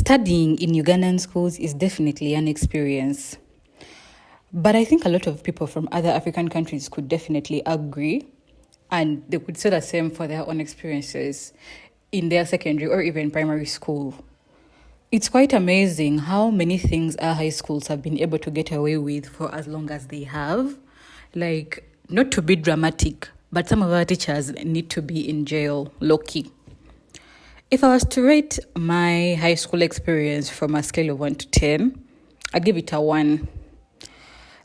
Studying in Ugandan schools is definitely an experience. But I think a lot of people from other African countries could definitely agree, and they could say the same for their own experiences in their secondary or even primary school. It's quite amazing how many things our high schools have been able to get away with for as long as they have. Like, not to be dramatic, but some of our teachers need to be in jail, low key. If I was to rate my high school experience from a scale of 1 to 10, I'd give it a 1.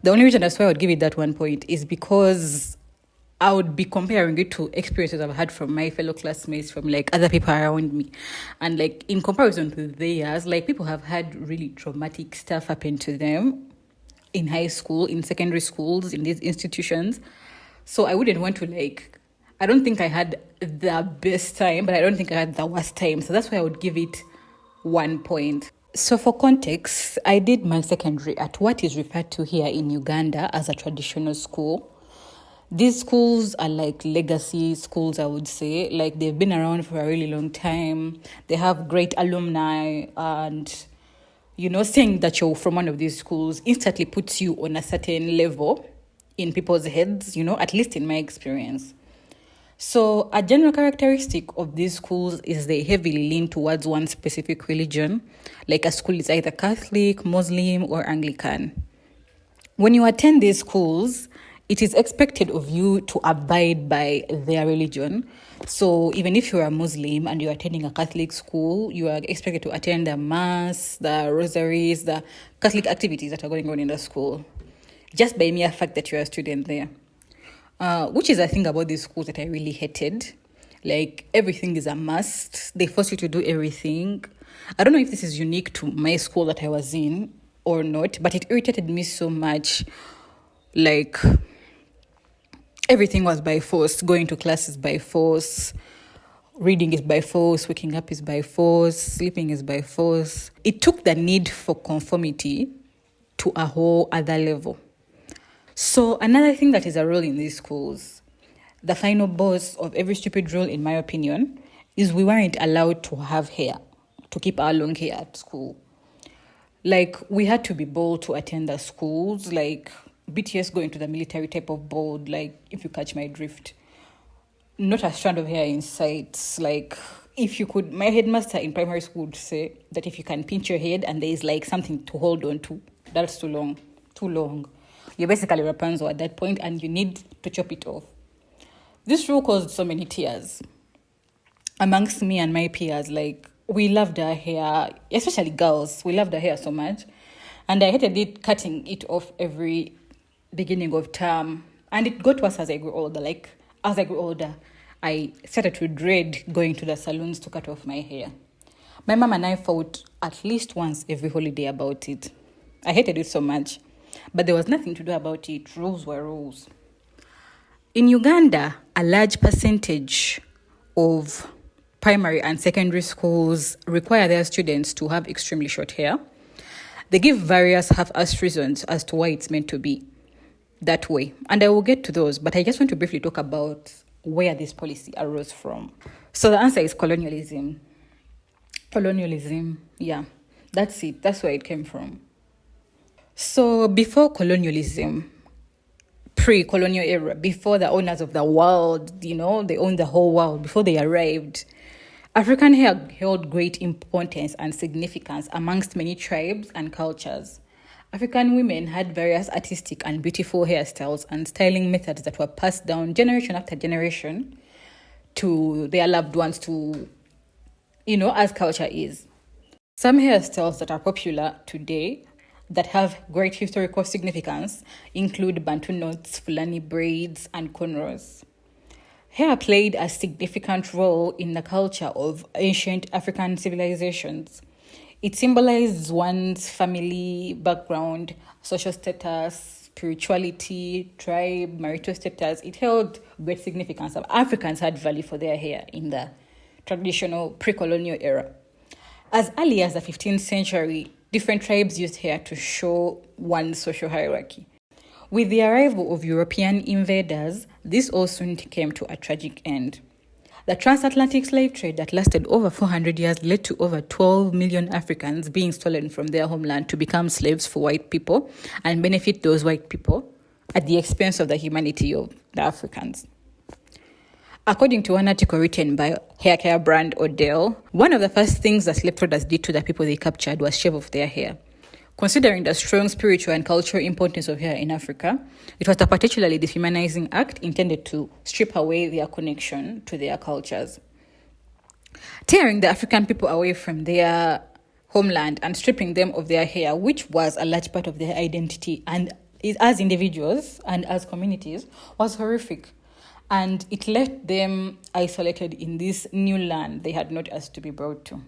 The only reason that's why I would give it that 1 point is because I would be comparing it to experiences I've had from my fellow classmates, from like other people around me. And like in comparison to theirs, like people have had really traumatic stuff happen to them in high school, in secondary schools, in these institutions. So I wouldn't want to I don't think I had the best time, but I don't think I had the worst time. So that's why I would give it 1 point. So for context, I did my secondary at what is referred to here in Uganda as a traditional school. These schools are like legacy schools, I would say. Like they've been around for a really long time. They have great alumni, and saying that you're from one of these schools instantly puts you on a certain level in people's heads, at least in my experience. So a general characteristic of these schools is they heavily lean towards one specific religion. Like a school is either Catholic, Muslim, or Anglican. When you attend these schools, it is expected of you to abide by their religion. So even if you're a Muslim and you're attending a Catholic school, you are expected to attend the mass, the rosaries, the Catholic activities that are going on in the school, just by mere fact that you're a student there. Which is a thing about these schools that I really hated. Like everything is a must. They force you to do everything. I don't know if this is unique to my school that I was in or not, but it irritated me so much. Like everything was by force. Going to class is by force. Reading is by force. Waking up is by force. Sleeping is by force. It took the need for conformity to a whole other level. So another thing that is a rule in these schools, the final boss of every stupid rule, in my opinion, is we weren't allowed to have hair, to keep our long hair at school. Like, we had to be bold to attend the schools, like BTS going to the military type of bold, like, if you catch my drift. Not a strand of hair in sight. Like, if you could, my headmaster in primary school would say that if you can pinch your head and there is like something to hold on to, that's too long. You're basically Rapunzel at that point and you need to chop it off. This rule caused so many tears amongst me and my peers. Like, we loved our hair, especially girls. We loved our hair so much. And I hated it, cutting it off every beginning of term. And it got worse as I grew older. Like, as I grew older, I started to dread going to the salons to cut off my hair. My mom and I fought at least once every holiday about it. I hated it so much. But there was nothing to do about it. Rules were rules. In Uganda, a large percentage of primary and secondary schools require their students to have extremely short hair. They give various half-assed reasons as to why it's meant to be that way. And I will get to those, but I just want to briefly talk about where this policy arose from. So the answer is colonialism. Colonialism, yeah, that's it. That's where it came from. So before colonialism, pre-colonial era, before the owners of the world, they owned the whole world, before they arrived, African hair held great importance and significance amongst many tribes and cultures. African women had various artistic and beautiful hairstyles and styling methods that were passed down generation after generation to their loved ones to, as culture is. Some hairstyles that are popular today that have great historical significance include Bantu knots, Fulani braids, and cornrows. Hair played a significant role in the culture of ancient African civilizations. It symbolizes one's family background, social status, spirituality, tribe, marital status. It held great significance. Africans had value for their hair in the traditional pre-colonial era. As early as the 15th century, different tribes used hair to show one's social hierarchy. With the arrival of European invaders, this all soon came to a tragic end. The transatlantic slave trade that lasted over 400 years led to over 12 million Africans being stolen from their homeland to become slaves for white people and benefit those white people at the expense of the humanity of the Africans. According to one article written by hair care brand Odell, one of the first things that slave traders did to the people they captured was shave off their hair. Considering the strong spiritual and cultural importance of hair in Africa, it was a particularly dehumanizing act intended to strip away their connection to their cultures. Tearing the African people away from their homeland and stripping them of their hair, which was a large part of their identity and as individuals and as communities, was horrific. And it left them isolated in this new land they had not asked to be brought to.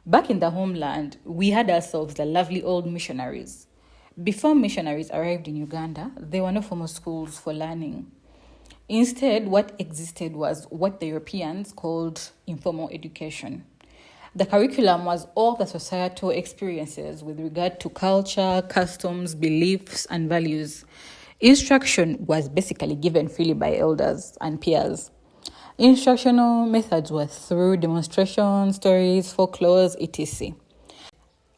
Back in the homeland, we had ourselves the lovely old missionaries. Before missionaries arrived in Uganda, there were no formal schools for learning. Instead, what existed was what the Europeans called informal education. The curriculum was all the societal experiences with regard to culture, customs, beliefs, and values. Instruction was basically given freely by elders and peers. Instructional methods were through demonstrations, stories, folklores, etc.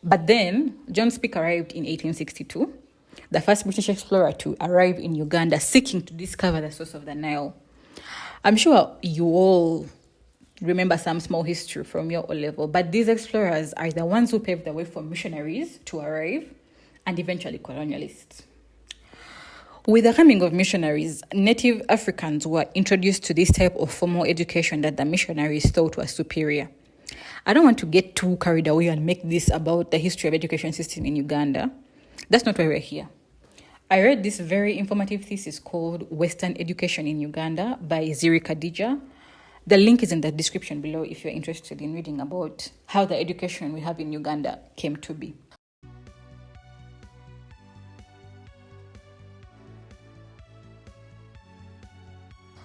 But then, John Speke arrived in 1862, the first British explorer to arrive in Uganda seeking to discover the source of the Nile. I'm sure you all remember some small history from your O-level, but these explorers are the ones who paved the way for missionaries to arrive and eventually colonialists. With the coming of missionaries, native Africans were introduced to this type of formal education that the missionaries thought was superior. I don't want to get too carried away and make this about the history of education system in Uganda. That's not why we're here. I read this very informative thesis called Western Education in Uganda by Ziri Khadija. The link is in the description below if you're interested in reading about how the education we have in Uganda came to be.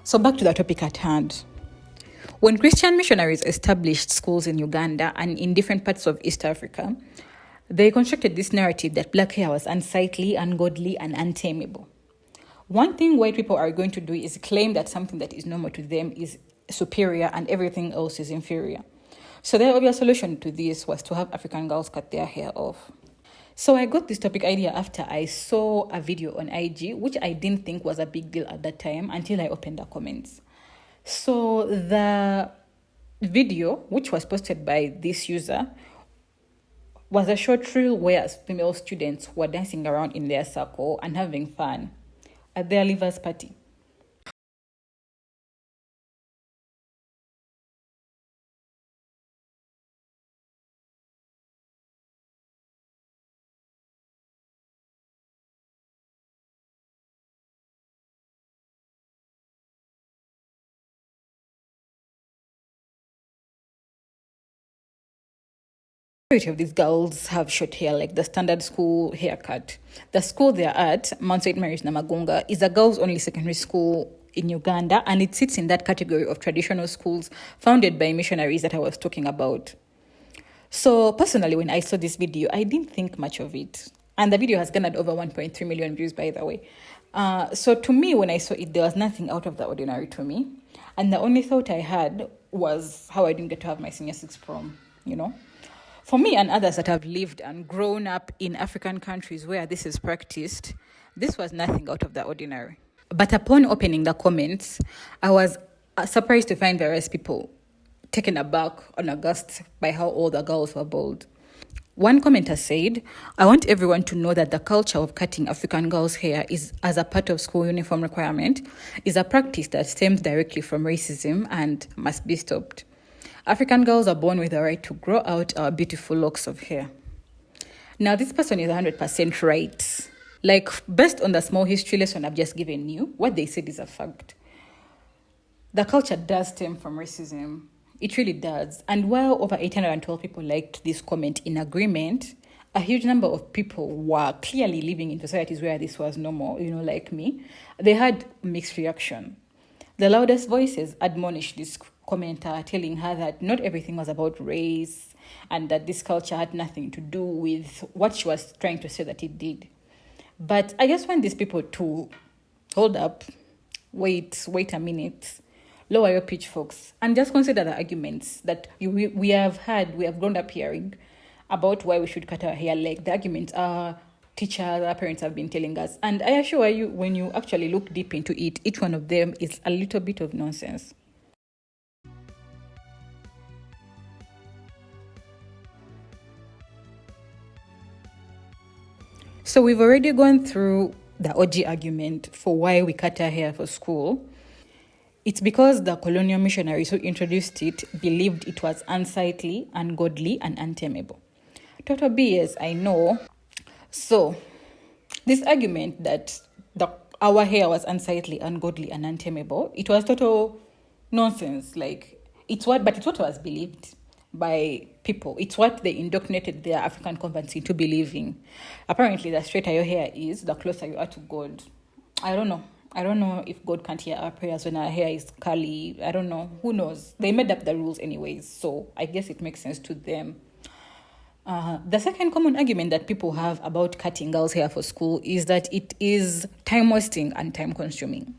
So back to the topic at hand. When Christian missionaries established schools in Uganda and in different parts of East Africa, they constructed this narrative that black hair was unsightly, ungodly, and untamable. One thing white people are going to do is claim that something that is normal to them is superior and everything else is inferior. So their obvious solution to this was to have African girls cut their hair off. So I got this topic idea after I saw a video on IG, which I didn't think was a big deal at that time until I opened the comments. So the video, which was posted by this user, was a short reel where female students were dancing around in their circle and having fun at their leavers party. Majority of these girls have short hair, like the standard school haircut. The school they're at, Mount St. Mary's Namagunga, is a girls-only secondary school in Uganda, and it sits in that category of traditional schools founded by missionaries that I was talking about. So personally, when I saw this video, I didn't think much of it. And the video has garnered over 1.3 million views, by the way. So to me, when I saw it, there was nothing out of the ordinary to me. And the only thought I had was how I didn't get to have my senior six prom, For me and others that have lived and grown up in African countries where this is practiced, this was nothing out of the ordinary. But upon opening the comments, I was surprised to find various people taken aback and aghast by how all the girls were bold. One commenter said, "I want everyone to know that the culture of cutting African girls' hair is as a part of school uniform requirement is a practice that stems directly from racism and must be stopped. African girls are born with the right to grow out our beautiful locks of hair." Now, this person is 100% right. Like, based on the small history lesson I've just given you, what they said is a fact. The culture does stem from racism. It really does. And while over 812 people liked this comment in agreement, a huge number of people were clearly living in societies where this was normal, like me. They had mixed reaction. The loudest voices admonished this commenter, telling her that not everything was about race and that this culture had nothing to do with what she was trying to say that it did. But I just want these people to hold up, wait a minute. lower your pitchforks, and just consider the arguments that we have grown up hearing about why we should cut our hair. Like the arguments our teachers, our parents have been telling us. And I assure you, when you actually look deep into it, each one of them is a little bit of nonsense. So we've already gone through the OG argument for why we cut our hair for school. It's because the colonial missionaries who introduced it believed it was unsightly, ungodly, and untamable. Total BS, I know. So, this argument that our hair was unsightly, ungodly, and untamable, it was total nonsense. Like, it's what was believed by people. It's what they indoctrinated their African converts into believing. Apparently, the straighter your hair is, the closer you are to God. I don't know if God can't hear our prayers when our hair is curly. I don't know. Who knows? They made up the rules anyways, so I guess it makes sense to them. The second common argument that people have about cutting girls' hair for school is that it is time-wasting and time-consuming.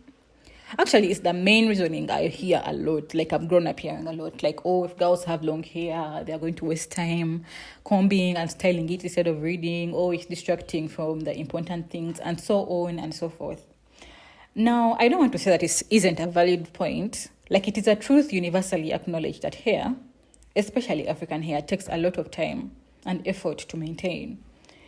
Actually, it's the main reasoning I hear a lot. Like, I've grown up hearing a lot. Like, oh, if girls have long hair, they're going to waste time combing and styling it instead of reading. Oh, it's distracting from the important things, and so on and so forth. Now, I don't want to say that it isn't a valid point. Like, it is a truth universally acknowledged that hair, especially African hair, takes a lot of time and effort to maintain.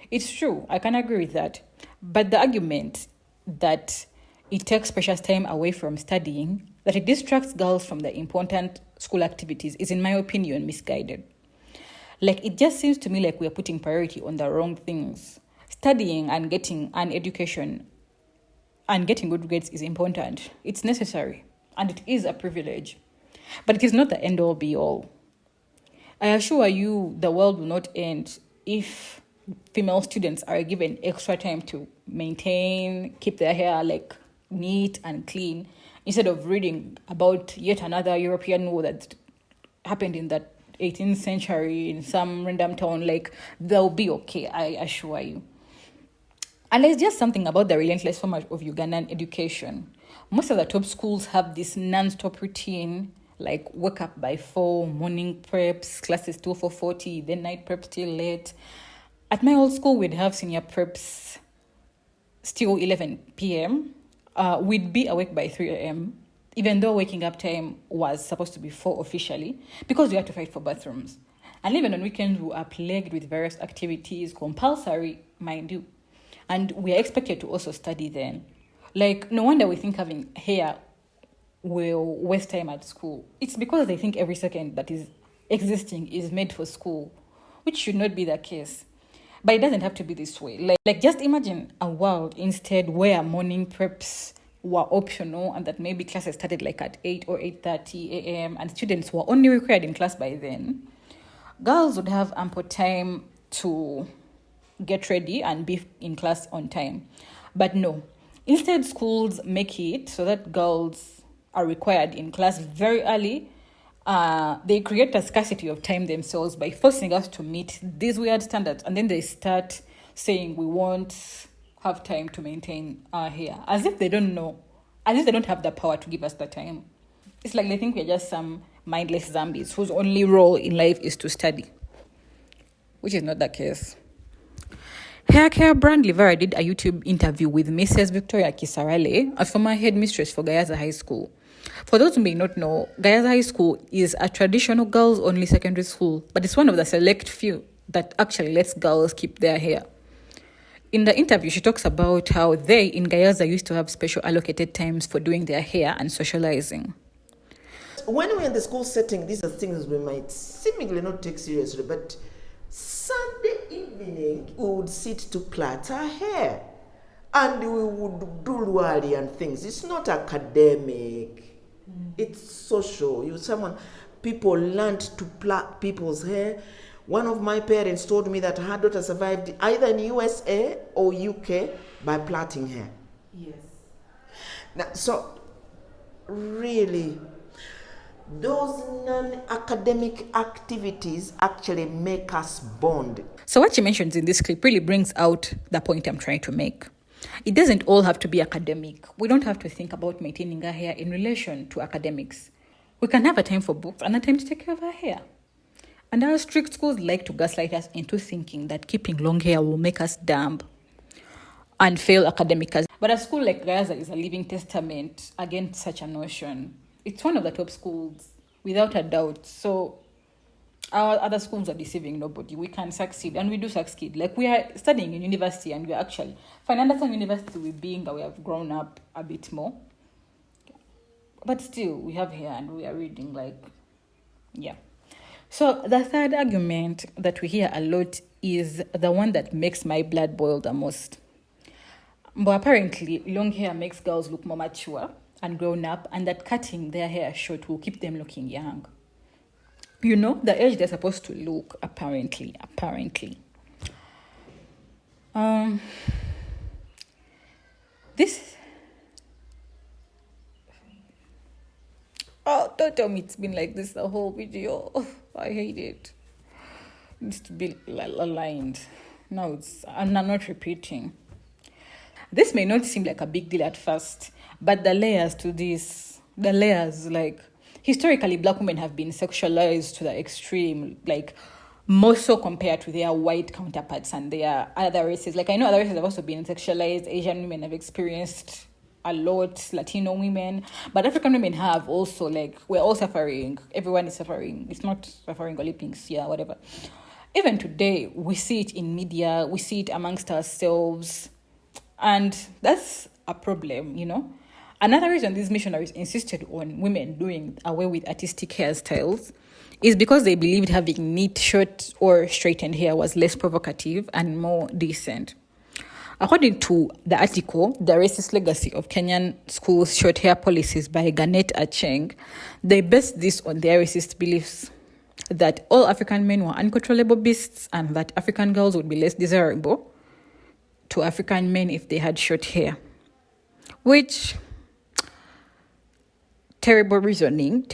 It's true, I can agree with that. But the argument that it takes precious time away from studying, that it distracts girls from the important school activities is, in my opinion, misguided. Like, it just seems to me like we are putting priority on the wrong things. Studying and getting an education and getting good grades is important. It's necessary, and it is a privilege. But it is not the end-all be-all. I assure you, the world will not end if female students are given extra time to maintain, keep their hair like neat and clean, instead of reading about yet another European war that happened in the 18th century in some random town. Like, they'll be okay, I assure you. And there's just something about the relentless format of Ugandan education. Most of the top schools have this non-stop routine, like wake up by 4, morning preps, classes 2 for 40, then night preps till late. At my old school, we'd have senior preps still 11 p.m. We'd be awake by 3 a.m., even though waking up time was supposed to be 4 officially, because we had to fight for bathrooms. And even on weekends, we are plagued with various activities, compulsory, mind you. And we are expected to also study then. Like, no wonder we think having hair will waste time at school. It's because they think every second that is existing is made for school, which should not be the case. But it doesn't have to be this way. Like just imagine a world instead where morning preps were optional, and that maybe classes started like at 8 or 8:30 a.m. and students were only required in class by then. Girls would have ample time to get ready and be in class on time. But no, instead schools make it so that girls are required in class very early. They create a scarcity of time themselves by forcing us to meet these weird standards, and then they start saying we won't have time to maintain our hair, as if they don't know, as if they don't have the power to give us the time. It's like they think we're just some mindless zombies whose only role in life is to study, which is not the case. Hair care brand Livera did a YouTube interview with Mrs. Victoria Kisarale, a former headmistress for Gayaza High School. For those who may not know, Gayaza High School is a traditional girls-only secondary school, but it's one of the select few that actually lets girls keep their hair. In the interview, she talks about how they in Gayaza used to have special allocated times for doing their hair and socializing. When we're in the school setting, these are things we might seemingly not take seriously, but Sunday evening, we would sit to plait our hair and we would do luari and things. It's not academic, it's social. People learned to plait people's hair. One of my parents told me that her daughter survived either in USA or UK by plaiting hair. Yes. Now, so really, those non-academic activities actually make us bond. So what she mentions in this clip really brings out the point I'm trying to make. It doesn't all have to be academic. We don't have to think about maintaining our hair in relation to academics. We can have a time for books and a time to take care of our hair. And our strict schools like to gaslight us into thinking that keeping long hair will make us dumb and fail academically. But a school like Gaza is a living testament against such a notion. It's one of the top schools, without a doubt. So our other schools are deceiving nobody. We can succeed, and we do succeed. Like, we are studying in university, and we are actually, fine, understand university, we have grown up a bit more. But still, we have hair and we are reading, like, yeah. So the third argument that we hear a lot is the one that makes my blood boil the most. But apparently, long hair makes girls look more mature and grown up, and that cutting their hair short will keep them looking young. You know, the age they're supposed to look, apparently. This... Oh, don't tell me it's been like this the whole video. Oh, I hate it. It needs to be aligned. No, I'm not repeating. This may not seem like a big deal at first, but the layers, like, historically, Black women have been sexualized to the extreme, like, more so compared to their white counterparts and their other races. Like, I know other races have also been sexualized. Asian women have experienced a lot, Latino women, but African women have also, like, we're all suffering. Everyone is suffering. It's not suffering Olympics, yeah, whatever. Even today, we see it in media, we see it amongst ourselves, and that's a problem, you know. Another reason these missionaries insisted on women doing away with artistic hairstyles is because they believed having neat, short, or straightened hair was less provocative and more decent. According to the article, The Racist Legacy of Kenyan Schools' Short Hair Policies by Garnet Acheng, they based this on their racist beliefs that all African men were uncontrollable beasts and that African girls would be less desirable to African men if they had short hair. Which, terrible reasoning,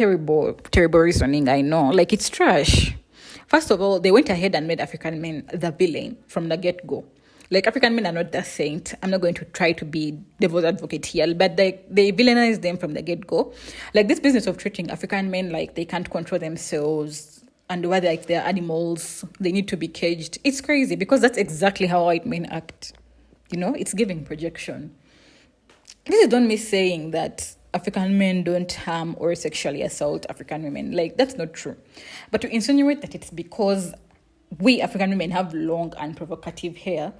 I know. Like, it's trash. First of all, they went ahead and made African men the villain from the get-go. Like, African men are not the saint. I'm not going to try to be devil's advocate here, but they villainized them from the get-go. Like, this business of treating African men like they can't control themselves and whether, like, they're animals, they need to be caged. It's crazy because that's exactly how white men act. You know, it's giving projection. This is not me saying that African men don't harm or sexually assault African women. Like, that's not true. But to insinuate that it's because we African women have long and provocative hair,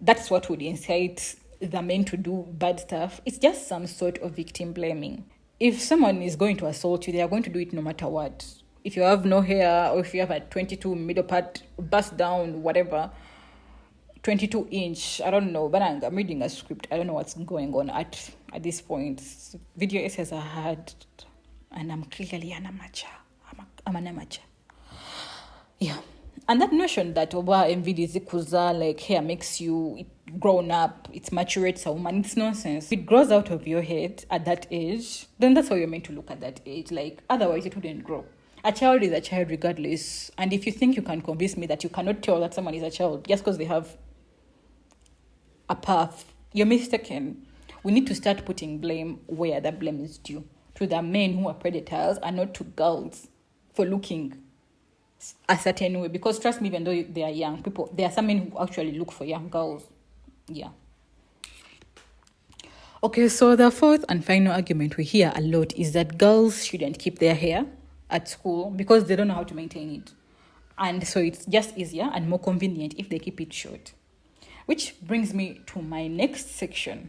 that's what would incite the men to do bad stuff. It's just some sort of victim blaming. If someone is going to assault you, they are going to do it no matter what. If you have no hair, or if you have a 22 middle part, bust down, whatever, 22-inch, I don't know, but I'm reading a script. I don't know what's going on at this point. Video essays are hard, and I'm clearly an amateur. I'm an amateur. Yeah. And that notion that MVD like, hair makes you grown up, it maturates a woman, it's nonsense. If it grows out of your head at that age, then that's how you're meant to look at that age. Like, otherwise it wouldn't grow. A child is a child regardless. And if you think you can convince me that you cannot tell that someone is a child just because they have a path, you're mistaken. We need to start putting blame where the blame is due. To the men who are predators and not to girls for looking a certain way. Because trust me, even though they are young people, there are some men who actually look for young girls. Yeah. Okay, so the fourth and final argument we hear a lot is that girls shouldn't keep their hair at school because they don't know how to maintain it. And so it's just easier and more convenient if they keep it short. Which brings me to my next section.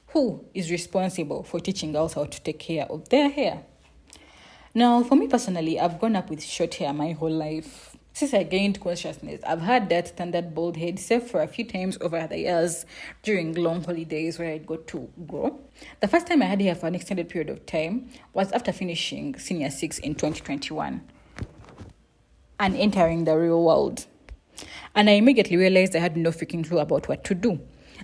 Who is responsible for teaching girls how to take care of their hair? Now, for me personally, I've grown up with short hair my whole life. Since I gained consciousness, I've had that standard bald head, except for a few times over the years during long holidays where I got to grow. The first time I had hair for an extended period of time was after finishing Senior 6 in 2021 and entering the real world. And I immediately realized I had no freaking clue about what to do.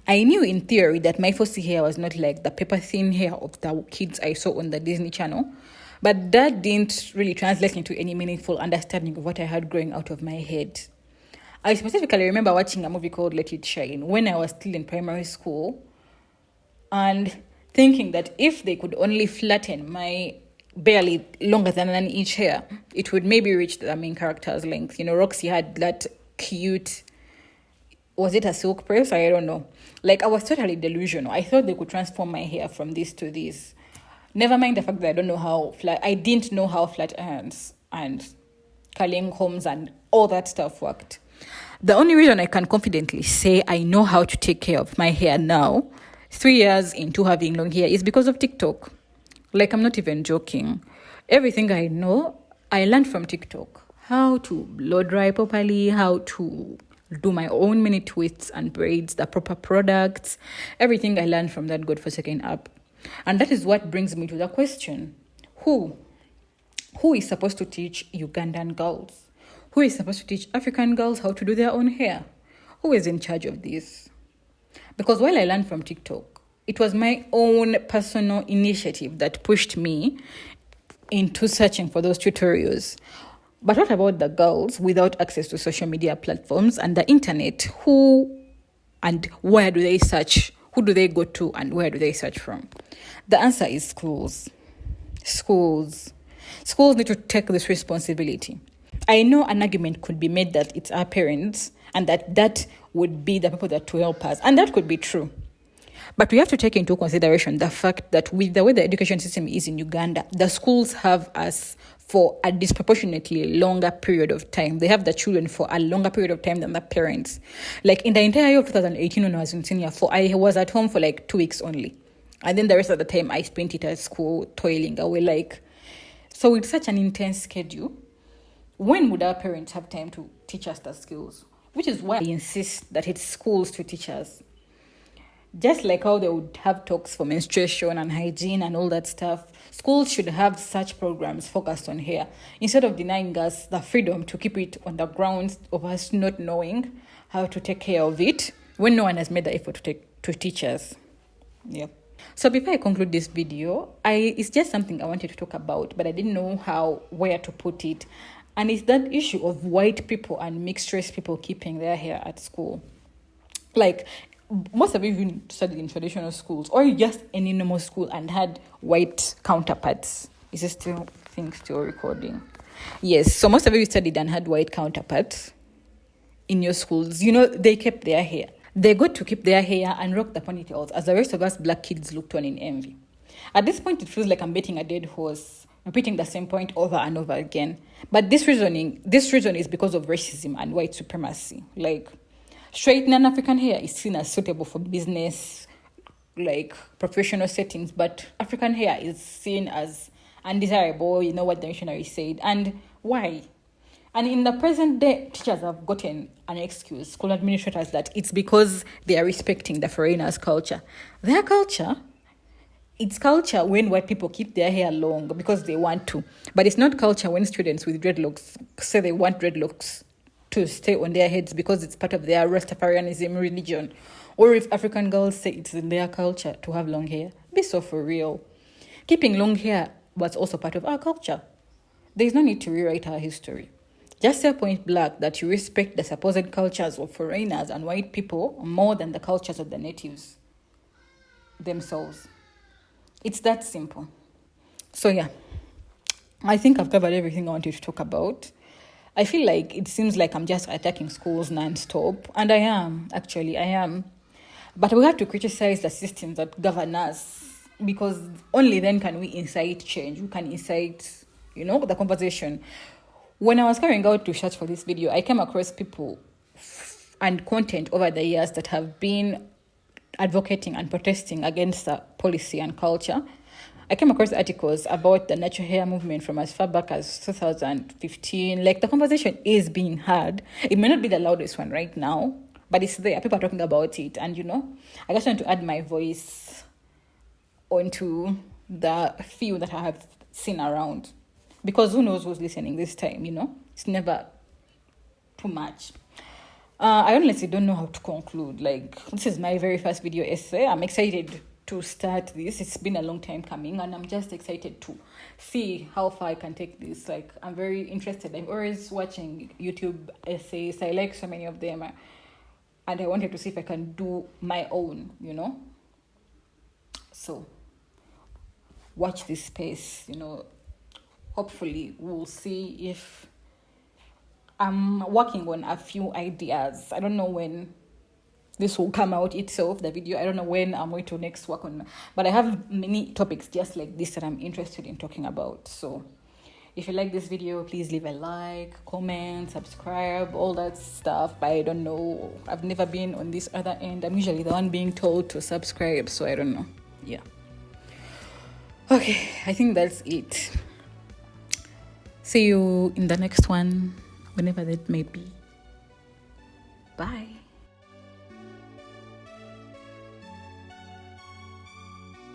I knew in theory that my fussy hair was not like the paper-thin hair of the kids I saw on the Disney Channel, but that didn't really translate into any meaningful understanding of what I had growing out of my head. I specifically remember watching a movie called Let It Shine when I was still in primary school and thinking that if they could only flatten my barely longer than an inch hair. It would maybe reach the main character's length. Roxy had that cute, was it a silk press? I don't know. Like, I was totally delusional. I thought they could transform my hair from this to this. Never mind the fact that I didn't know how flat irons and curling combs and all that stuff worked. The only reason I can confidently say I know how to take care of my hair now, 3 years into having long hair, is because of TikTok. Like, I'm not even joking. Everything I know, I learned from TikTok. How to blow dry properly, how to do my own mini twists and braids, the proper products. Everything I learned from that godforsaken app. And that is what brings me to the question. Who is supposed to teach Ugandan girls? Who is supposed to teach African girls how to do their own hair? Who is in charge of this? Because while I learned from TikTok, it was my own personal initiative that pushed me into searching for those tutorials. But what about the girls without access to social media platforms and the internet? Who and where do they search? Who do they go to and where do they search from? The answer is schools. Schools need to take this responsibility. I know an argument could be made that it's our parents and that would be the people that will help us. And that could be true. But we have to take into consideration the fact that with the way the education system is in Uganda, the schools have us for a disproportionately longer period of time. They have the children for a longer period of time than the parents. Like, in the entire year of 2018 when I was in senior 4, I was at home for like 2 weeks only. And then the rest of the time I spent it at school toiling away. So with such an intense schedule, when would our parents have time to teach us the skills? Which is why I insist that it's schools to teach us. Just like how they would have talks for menstruation and hygiene and all that stuff, schools should have such programs focused on hair, instead of denying us the freedom to keep it on the grounds of us not knowing how to take care of it when no one has made the effort to teach us. Yeah. So before I conclude this video, it's just something I wanted to talk about, but I didn't know where to put it. And it's that issue of white people and mixed race people keeping their hair at school. Like, most of you even studied in traditional schools or just any normal school and had white counterparts. Is this still recording? Yes. So most of you studied and had white counterparts in your schools. They kept their hair. They got to keep their hair and rock the ponytails as the rest of us black kids looked on in envy. At this point, it feels like I'm beating a dead horse, repeating the same point over and over again. But this reason is because of racism and white supremacy. Like, straight non-African hair is seen as suitable for business, like professional settings, but African hair is seen as undesirable, what the missionary said. And why? And in the present day, teachers have gotten an excuse, school administrators, that it's because they are respecting the foreigners' culture. Their culture, it's culture when white people keep their hair long because they want to. But it's not culture when students with dreadlocks say they want dreadlocks to stay on their heads because it's part of their Rastafarianism religion. Or if African girls say it's in their culture to have long hair. Be so for real. Keeping long hair was also part of our culture. There is no need to rewrite our history. Just say point blank that you respect the supposed cultures of foreigners and white people more than the cultures of the natives themselves. It's that simple. So yeah, I think I've covered everything I wanted to talk about. I feel like it seems like I'm just attacking schools non-stop. And I am. But we have to criticize the systems that govern us, because only then can we incite change. We can incite, the conversation. When I was carrying out research for this video, I came across people and content over the years that have been advocating and protesting against the policy and culture. I came across articles about the natural hair movement from as far back as 2015. Like, the conversation is being had. It may not be the loudest one right now, but it's there. People are talking about it. And, I just want to add my voice onto the few that I have seen around. Because who knows who's listening this time, It's never too much. I honestly don't know how to conclude. Like, this is my very first video essay. I'm excited to start this. It's been a long time coming, and I'm just excited to see how far I can take this. Like, I'm very interested. I'm always watching YouTube essays. I like so many of them, and I wanted to see if I can do my own, So watch this space, hopefully we'll see if I'm working on a few ideas. I don't know when this will come out itself, the video. I don't know when I'm going to next work on, but I have many topics just like this that I'm interested in talking about. So if you like this video, please leave a like, comment, subscribe, all that stuff. I don't know, I've never been on this other end. I'm usually the one being told to subscribe, so I don't know. Yeah, okay, I think that's it. See you in the next one, whenever that may be. Bye.